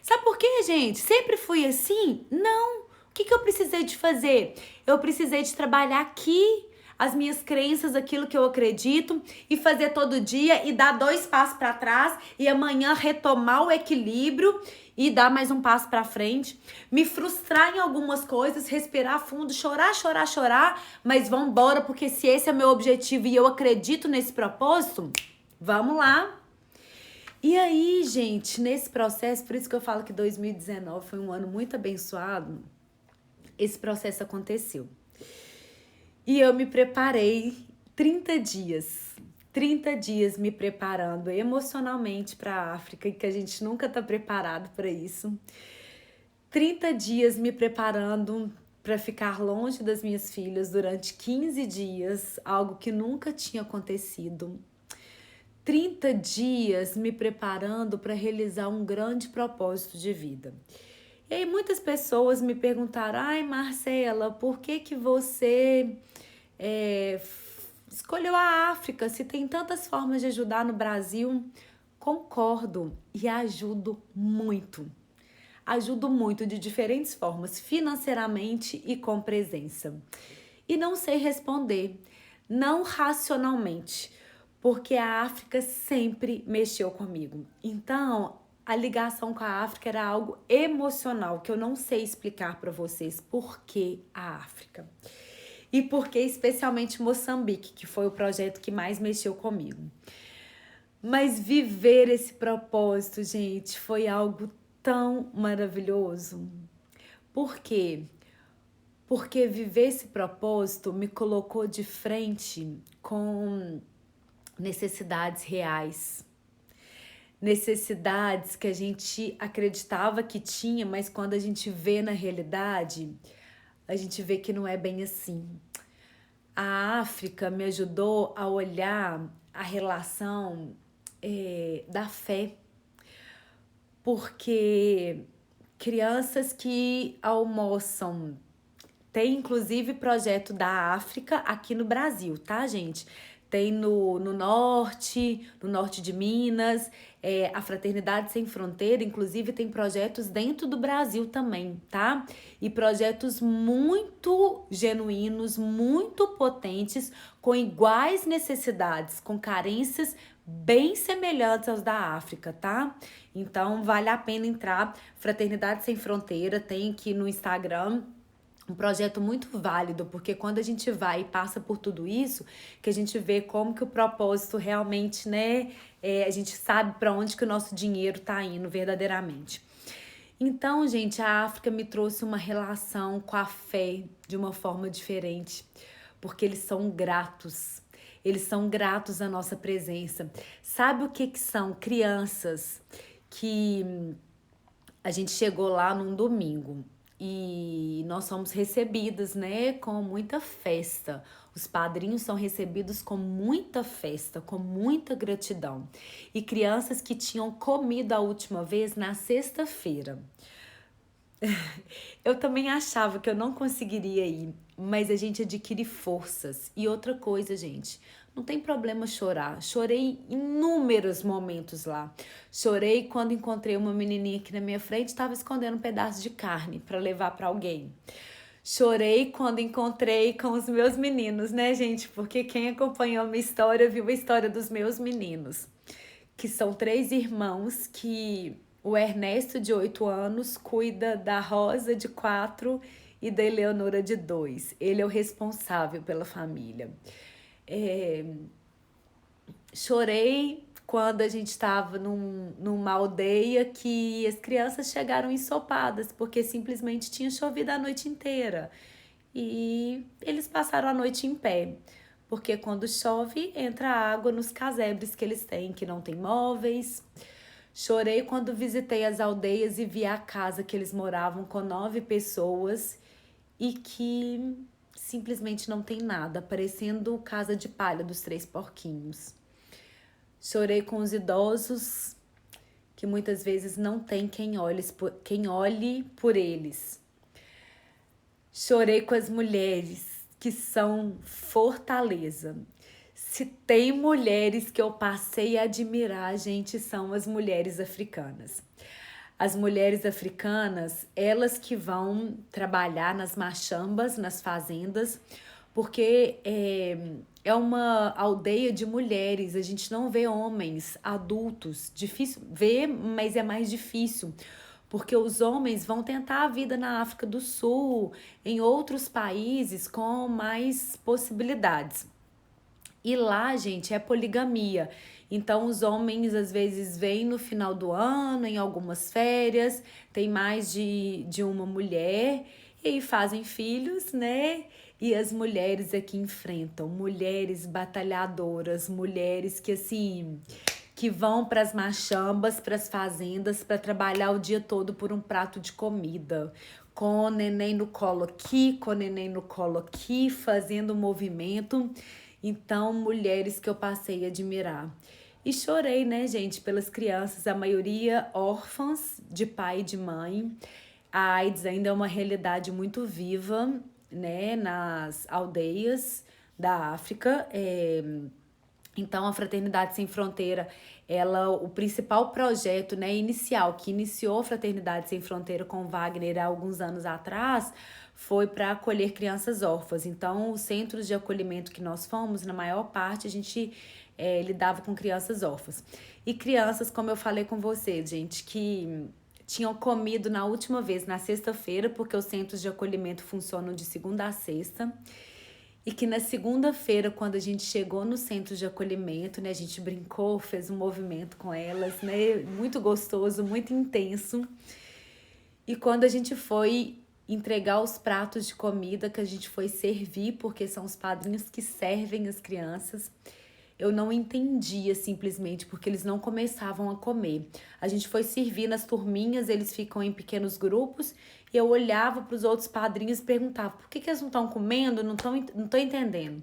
Sabe por quê, gente? Sempre fui assim? Não. O que eu precisei de fazer? Eu precisei de trabalhar aqui as minhas crenças, aquilo que eu acredito, e fazer todo dia e dar 2 passos para trás e amanhã retomar o equilíbrio e dar mais um passo para frente. Me frustrar em algumas coisas, respirar fundo, chorar, chorar, chorar, mas vamos embora, porque se esse é meu objetivo e eu acredito nesse propósito, vamos lá. E aí, gente, nesse processo, por isso que eu falo que 2019 foi um ano muito abençoado, esse processo aconteceu. E eu me preparei 30 dias. 30 dias me preparando emocionalmente para a África, que a gente nunca tá preparado para isso. 30 dias me preparando para ficar longe das minhas filhas durante 15 dias, algo que nunca tinha acontecido. 30 dias me preparando para realizar um grande propósito de vida. E aí muitas pessoas me perguntaram, Marcela, por que você escolheu a África se tem tantas formas de ajudar no Brasil? Concordo e ajudo muito. Ajudo muito de diferentes formas, financeiramente e com presença. E não sei responder, não racionalmente, porque a África sempre mexeu comigo. Então, a ligação com a África era algo emocional, que eu não sei explicar para vocês por que a África. E por que especialmente Moçambique, que foi o projeto que mais mexeu comigo. Mas viver esse propósito, gente, foi algo tão maravilhoso. Por quê? Porque viver esse propósito me colocou de frente com necessidades reais. Necessidades que a gente acreditava que tinha, mas quando a gente vê na realidade, a gente vê que não é bem assim. A África me ajudou a olhar a relação da fé, porque crianças que almoçam, tem inclusive projeto da África aqui no Brasil, tá, gente? Tem no norte de Minas, a Fraternidade Sem Fronteira, inclusive tem projetos dentro do Brasil também, tá? E projetos muito genuínos, muito potentes, com iguais necessidades, com carências bem semelhantes aos da África, tá? Então vale a pena entrar. Fraternidade Sem Fronteira tem aqui no Instagram. Um projeto muito válido, porque quando a gente vai e passa por tudo isso, que a gente vê como que o propósito realmente, né, a gente sabe para onde que o nosso dinheiro tá indo verdadeiramente. Então, gente, a África me trouxe uma relação com a fé de uma forma diferente, porque eles são gratos. Eles são gratos à nossa presença. Sabe o que são? Crianças que a gente chegou lá num domingo e nós somos recebidas, né, com muita festa. Os padrinhos são recebidos com muita festa, com muita gratidão. E crianças que tinham comido a última vez na sexta-feira. Eu também achava que eu não conseguiria ir, mas a gente adquire forças. E outra coisa, gente, não tem problema chorar. Chorei em inúmeros momentos lá. Chorei quando encontrei uma menininha aqui na minha frente, estava escondendo um pedaço de carne para levar para alguém. Chorei quando encontrei com os meus meninos, né, gente? Porque quem acompanhou a minha história viu a história dos meus meninos, que são 3 irmãos que o Ernesto, de 8 anos, cuida da Rosa, de 4, e da Eleonora, de 2. Ele é o responsável pela família. Chorei quando a gente estava numa aldeia que as crianças chegaram ensopadas, porque simplesmente tinha chovido a noite inteira. E eles passaram a noite em pé, porque quando chove, entra água nos casebres que eles têm, que não tem móveis. Chorei quando visitei as aldeias e vi a casa que eles moravam com 9 pessoas e que simplesmente não tem nada, parecendo casa de palha dos 3 porquinhos. Chorei com os idosos que muitas vezes não tem quem olhe por eles. Chorei com as mulheres que são fortaleza. Se tem mulheres que eu passei a admirar, gente, são as mulheres africanas. As mulheres africanas, elas que vão trabalhar nas machambas, nas fazendas, porque é uma aldeia de mulheres, a gente não vê homens adultos, difícil ver, mas é mais difícil, porque os homens vão tentar a vida na África do Sul, em outros países com mais possibilidades. E lá, gente, é poligamia. Então, os homens às vezes vêm no final do ano, em algumas férias, tem mais de uma mulher, e aí fazem filhos, né? E as mulheres aqui enfrentam, mulheres batalhadoras, mulheres que assim, que vão para as machambas, para as fazendas, para trabalhar o dia todo por um prato de comida, com o neném no colo aqui, com o neném no colo aqui, fazendo movimento. Então, mulheres que eu passei a admirar. E chorei, né, gente, pelas crianças, a maioria órfãs de pai e de mãe. A AIDS ainda é uma realidade muito viva, né, nas aldeias da África. Então, a Fraternidade Sem Fronteira, o principal projeto, né, inicial, que iniciou a Fraternidade Sem Fronteira com o Wagner há alguns anos atrás, foi para acolher crianças órfãs. Então, os centros de acolhimento que nós fomos, na maior parte, a gente lidava com crianças órfãs. E crianças, como eu falei com você, gente, que tinham comido na última vez, na sexta-feira, porque os centros de acolhimento funcionam de segunda a sexta. E que na segunda-feira, quando a gente chegou no centro de acolhimento, né, a gente brincou, fez um movimento com elas, né, muito gostoso, muito intenso. E quando a gente foi entregar os pratos de comida, que a gente foi servir, porque são os padrinhos que servem as crianças, eu não entendia simplesmente, porque eles não começavam a comer. A gente foi servir nas turminhas, eles ficam em pequenos grupos, e eu olhava para os outros padrinhos e perguntava, por que eles não estão comendo? Não tô entendendo.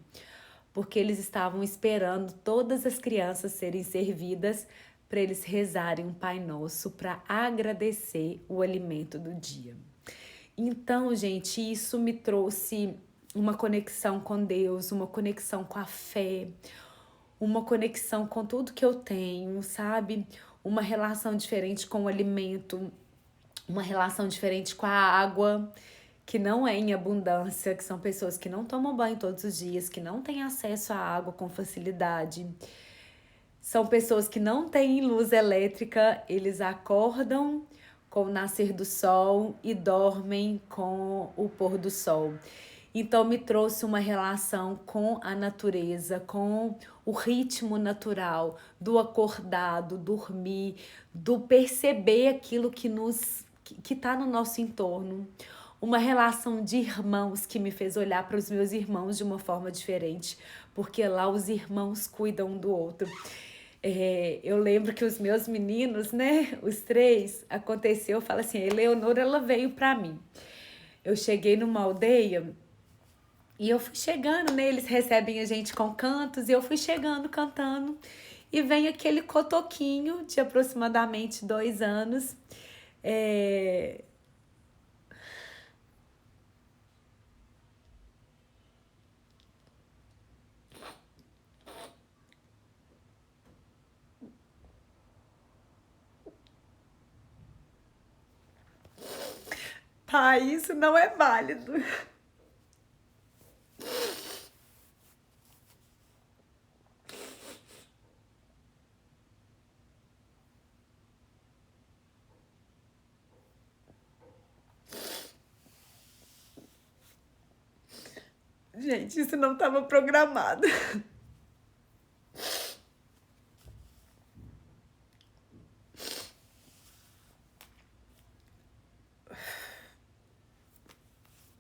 Porque eles estavam esperando todas as crianças serem servidas para eles rezarem um Pai Nosso para agradecer o alimento do dia. Então, gente, isso me trouxe uma conexão com Deus, uma conexão com a fé, uma conexão com tudo que eu tenho, sabe? Uma relação diferente com o alimento, uma relação diferente com a água, que não é em abundância, que são pessoas que não tomam banho todos os dias, que não têm acesso à água com facilidade. São pessoas que não têm luz elétrica, eles acordam com o nascer do sol e dormem com o pôr do sol. Então me trouxe uma relação com a natureza, com o ritmo natural, do acordar, do dormir, do perceber aquilo que está no nosso entorno. Uma relação de irmãos que me fez olhar para os meus irmãos de uma forma diferente, porque lá os irmãos cuidam um do outro. Eu lembro que os meus meninos, né, os três, aconteceu, eu falo assim, a Eleonora, ela veio para mim. Eu cheguei numa aldeia e eu fui chegando, né, eles recebem a gente com cantos, e eu fui chegando, cantando, e vem aquele cotoquinho de aproximadamente 2 anos, pai, isso não é válido. Gente, isso não estava programado.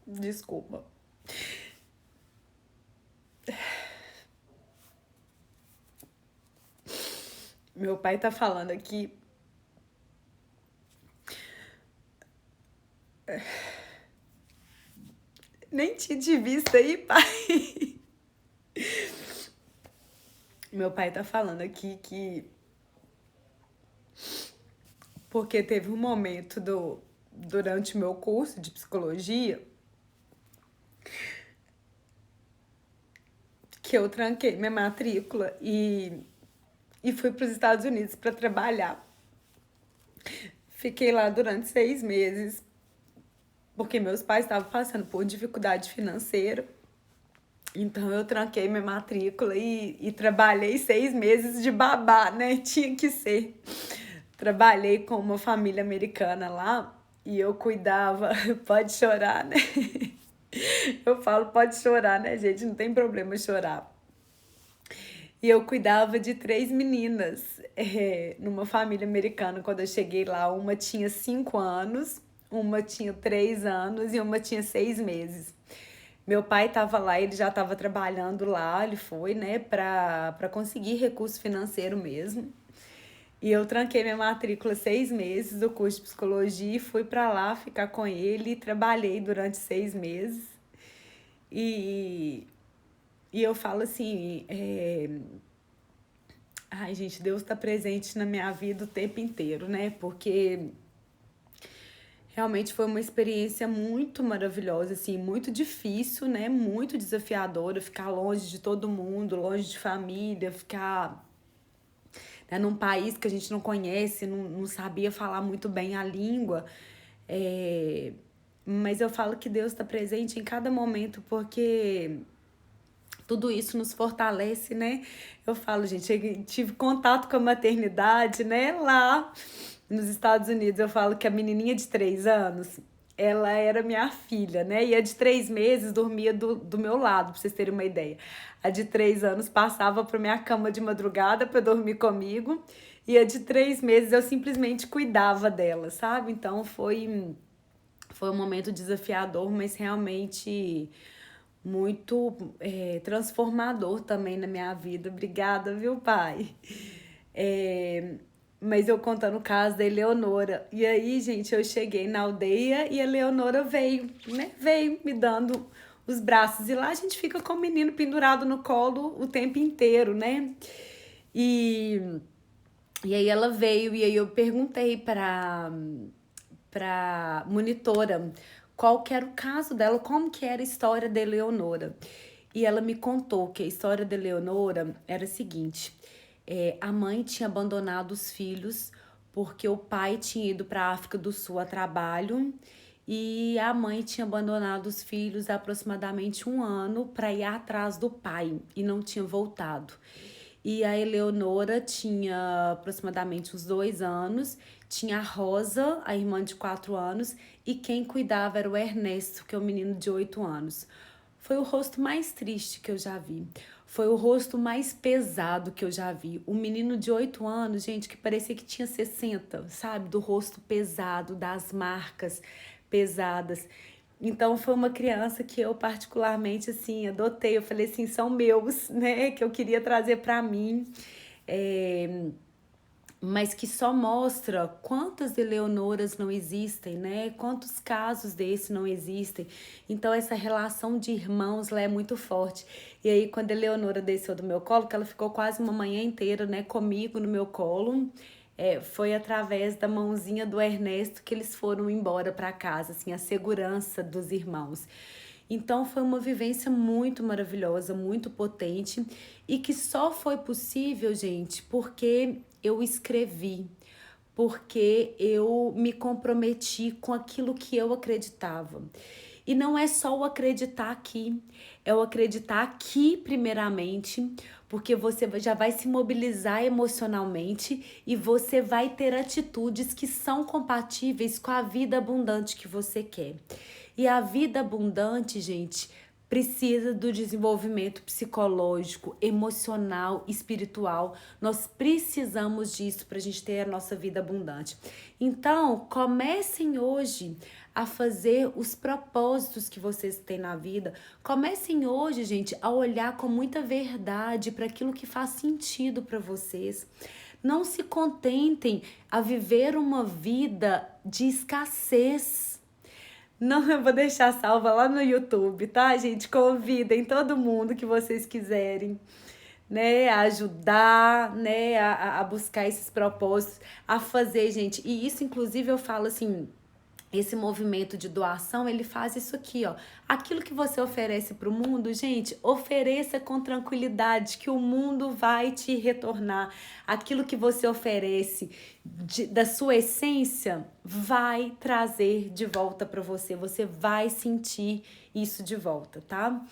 Desculpa. Meu pai tá falando aqui. Nem tinha de vista aí, pai. Meu pai tá falando aqui que porque teve um momento durante o meu curso de psicologia que eu tranquei minha matrícula e fui para os Estados Unidos para trabalhar. Fiquei lá durante 6 meses, porque meus pais estavam passando por dificuldade financeira. Então eu tranquei minha matrícula e trabalhei 6 meses de babá, né? Tinha que ser. Trabalhei com uma família americana lá e eu cuidava. Pode chorar, né? Eu falo, pode chorar, né, gente? Não tem problema chorar. E eu cuidava de 3 meninas numa família americana. Quando eu cheguei lá, uma tinha 5 anos, uma tinha 3 anos e uma tinha 6 meses. Meu pai estava lá, ele já estava trabalhando lá, ele foi, né, para conseguir recurso financeiro mesmo. E eu tranquei minha matrícula 6 meses do curso de psicologia e fui para lá ficar com ele e trabalhei durante 6 meses. E, e eu falo assim, ai, gente, Deus está presente na minha vida o tempo inteiro, né? Porque realmente foi uma experiência muito maravilhosa, assim, muito difícil, né? Muito desafiadora, ficar longe de todo mundo, longe de família, ficar, né, num país que a gente não conhece, não sabia falar muito bem a língua. Mas eu falo que Deus está presente em cada momento, porque Tudo isso nos fortalece, né? Eu falo, gente, eu tive contato com a maternidade, né? Lá nos Estados Unidos, eu falo que a menininha de 3 anos, ela era minha filha, né? E a de 3 meses dormia do meu lado, pra vocês terem uma ideia. A de 3 anos passava pra minha cama de madrugada pra dormir comigo. E a de 3 meses eu simplesmente cuidava dela, sabe? Então foi um momento desafiador, mas realmente muito transformador também na minha vida. Obrigada, viu, pai? É, mas eu contando o caso da Eleonora. E aí, gente, eu cheguei na aldeia e a Eleonora veio, né? Veio me dando os braços. E lá a gente fica com o menino pendurado no colo o tempo inteiro, né? E, e aí ela veio e aí eu perguntei para monitora qual que era o caso dela, como que era a história da Eleonora. E ela me contou que a história da Eleonora era a seguinte: a mãe tinha abandonado os filhos porque o pai tinha ido para a África do Sul a trabalho e a mãe tinha abandonado os filhos há aproximadamente 1 ano para ir atrás do pai e não tinha voltado. E a Eleonora tinha aproximadamente uns 2 anos, tinha a Rosa, a irmã de 4 anos, e quem cuidava era o Ernesto, que é o menino de 8 anos. Foi o rosto mais triste que eu já vi. Foi o rosto mais pesado que eu já vi. O menino de 8 anos, gente, que parecia que tinha 60, sabe? Do rosto pesado, das marcas pesadas. Então foi uma criança que eu particularmente assim adotei. Eu falei assim, são meus, né? Que eu queria trazer para mim. É, mas que só mostra quantas Eleonoras não existem, né? Quantos casos desse não existem. Então essa relação de irmãos lá é muito forte. E aí quando a Eleonora desceu do meu colo, que ela ficou quase uma manhã inteira, né, comigo no meu colo, foi através da mãozinha do Ernesto que eles foram embora para casa, assim, a segurança dos irmãos. Então foi uma vivência muito maravilhosa, muito potente e que só foi possível, gente, porque eu escrevi, porque eu me comprometi com aquilo que eu acreditava. E não é só o acreditar aqui, é o acreditar aqui primeiramente, porque você já vai se mobilizar emocionalmente e você vai ter atitudes que são compatíveis com a vida abundante que você quer. E a vida abundante, gente, precisa do desenvolvimento psicológico, emocional, espiritual. Nós precisamos disso para a gente ter a nossa vida abundante. Então, comecem hoje a fazer os propósitos que vocês têm na vida. Comecem hoje, gente, a olhar com muita verdade para aquilo que faz sentido para vocês. Não se contentem a viver uma vida de escassez. Não, eu vou deixar salva lá no YouTube, tá, gente? Convidem todo mundo que vocês quiserem, né, a ajudar, né, a buscar esses propósitos, a fazer, gente. E isso, inclusive, eu falo assim, esse movimento de doação, ele faz isso aqui, ó. Aquilo que você oferece para o mundo, gente, ofereça com tranquilidade, que o mundo vai te retornar. Aquilo que você oferece da sua essência vai trazer de volta para você. Você vai sentir isso de volta, tá?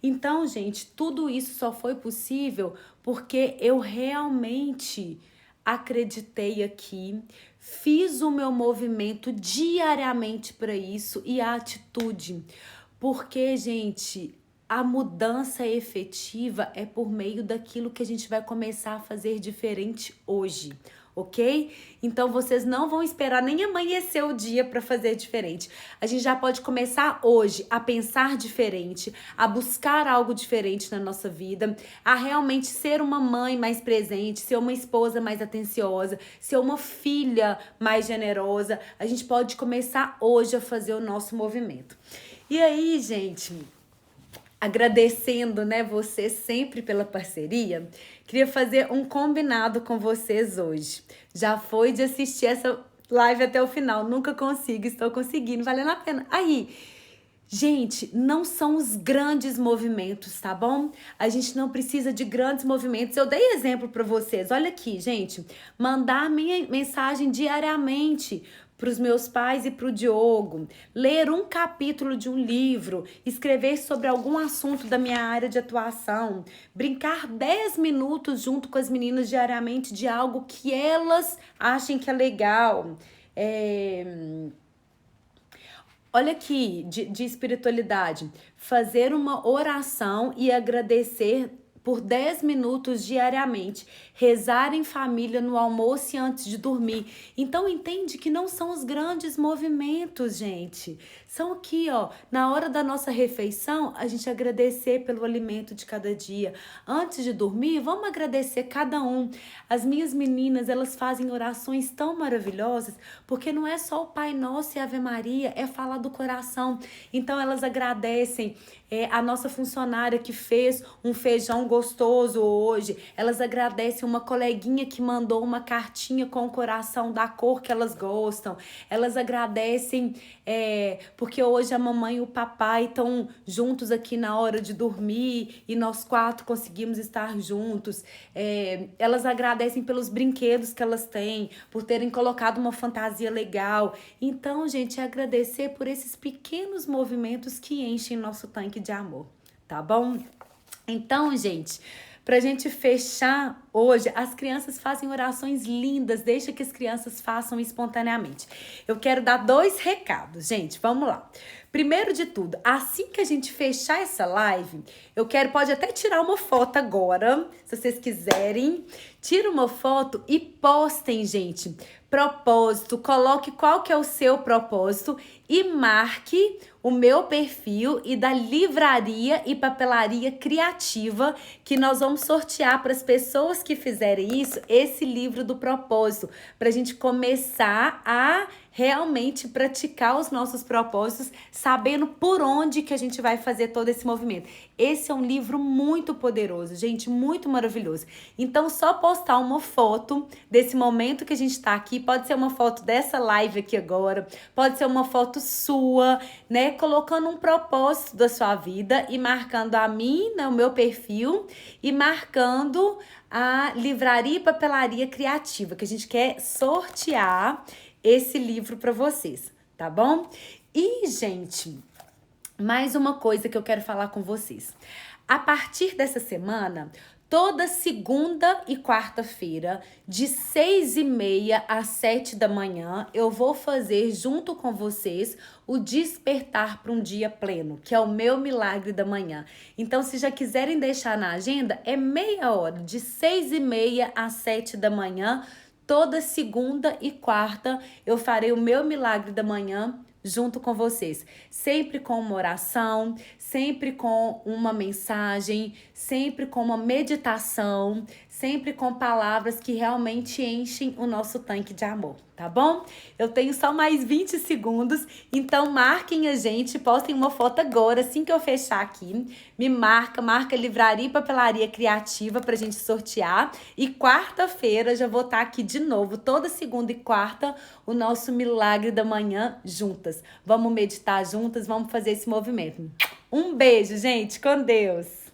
Então, gente, tudo isso só foi possível porque eu realmente acreditei aqui, fiz o meu movimento diariamente para isso e a atitude. Porque, gente, a mudança efetiva é por meio daquilo que a gente vai começar a fazer diferente hoje, ok? Então vocês não vão esperar nem amanhecer o dia para fazer diferente. A gente já pode começar hoje a pensar diferente, a buscar algo diferente na nossa vida, a realmente ser uma mãe mais presente, ser uma esposa mais atenciosa, ser uma filha mais generosa. A gente pode começar hoje a fazer o nosso movimento. E aí, gente, agradecendo, né, vocês sempre pela parceria, queria fazer um combinado com vocês hoje. Já foi de assistir essa live até o final, nunca consigo, estou conseguindo, valendo a pena. Aí, gente, não são os grandes movimentos, tá bom? A gente não precisa de grandes movimentos. Eu dei exemplo para vocês. Olha aqui, gente. Mandar minha mensagem diariamente para os meus pais e para o Diogo, ler um capítulo de um livro, escrever sobre algum assunto da minha área de atuação, brincar 10 minutos junto com as meninas diariamente de algo que elas achem que é legal. Olha aqui, de espiritualidade, fazer uma oração e agradecer por 10 minutos diariamente, rezar em família no almoço e antes de dormir. Então entende que não são os grandes movimentos, gente. São aqui, ó, na hora da nossa refeição, a gente agradecer pelo alimento de cada dia. Antes de dormir, vamos agradecer cada um. As minhas meninas, elas fazem orações tão maravilhosas, porque não é só o Pai Nosso e Ave Maria, é falar do coração. Então elas agradecem a nossa funcionária que fez um feijão gostoso hoje. Elas agradecem uma coleguinha que mandou uma cartinha com o coração da cor que elas gostam. Elas agradecem porque hoje a mamãe e o papai estão juntos aqui na hora de dormir e nós 4 conseguimos estar juntos. Elas agradecem pelos brinquedos que elas têm, por terem colocado uma fantasia legal. Então, gente, é agradecer por esses pequenos movimentos que enchem nosso tanque de amor, tá bom? Então, gente, pra gente fechar hoje, as crianças fazem orações lindas, deixa que as crianças façam espontaneamente. Eu quero dar 2 recados, gente, vamos lá. Primeiro de tudo, assim que a gente fechar essa live, pode até tirar uma foto agora, se vocês quiserem. Tira uma foto e postem, gente. Propósito, coloque qual que é o seu propósito e marque o meu perfil e da Livraria e Papelaria Criativa, que nós vamos sortear para as pessoas que fizerem isso, esse livro do propósito, para a gente começar a realmente praticar os nossos propósitos, sabendo por onde que a gente vai fazer todo esse movimento. Esse é um livro muito poderoso, gente, muito maravilhoso. Então, só postar uma foto desse momento que a gente tá aqui, pode ser uma foto dessa live aqui agora, pode ser uma foto sua, né, colocando um propósito da sua vida e marcando a mim, né, o meu perfil, e marcando a Livraria e Papelaria Criativa, que a gente quer sortear esse livro para vocês, tá bom? E, gente, mais uma coisa que eu quero falar com vocês. A partir dessa semana, toda segunda e quarta-feira, de 6h30 às 7 da manhã, eu vou fazer junto com vocês o Despertar para um Dia Pleno, que é o meu milagre da manhã. Então, se já quiserem deixar na agenda, é meia hora, de 6h30 às 7 da manhã, toda segunda e quarta eu farei o meu milagre da manhã junto com vocês. Sempre com uma oração, sempre com uma mensagem, sempre com uma meditação, sempre com palavras que realmente enchem o nosso tanque de amor, tá bom? Eu tenho só mais 20 segundos, então marquem a gente, postem uma foto agora, assim que eu fechar aqui. Me marca Livraria e Papelaria Criativa pra gente sortear. E quarta-feira já vou estar aqui de novo, toda segunda e quarta, o nosso milagre da manhã juntas. Vamos meditar juntas, vamos fazer esse movimento. Um beijo, gente, com Deus!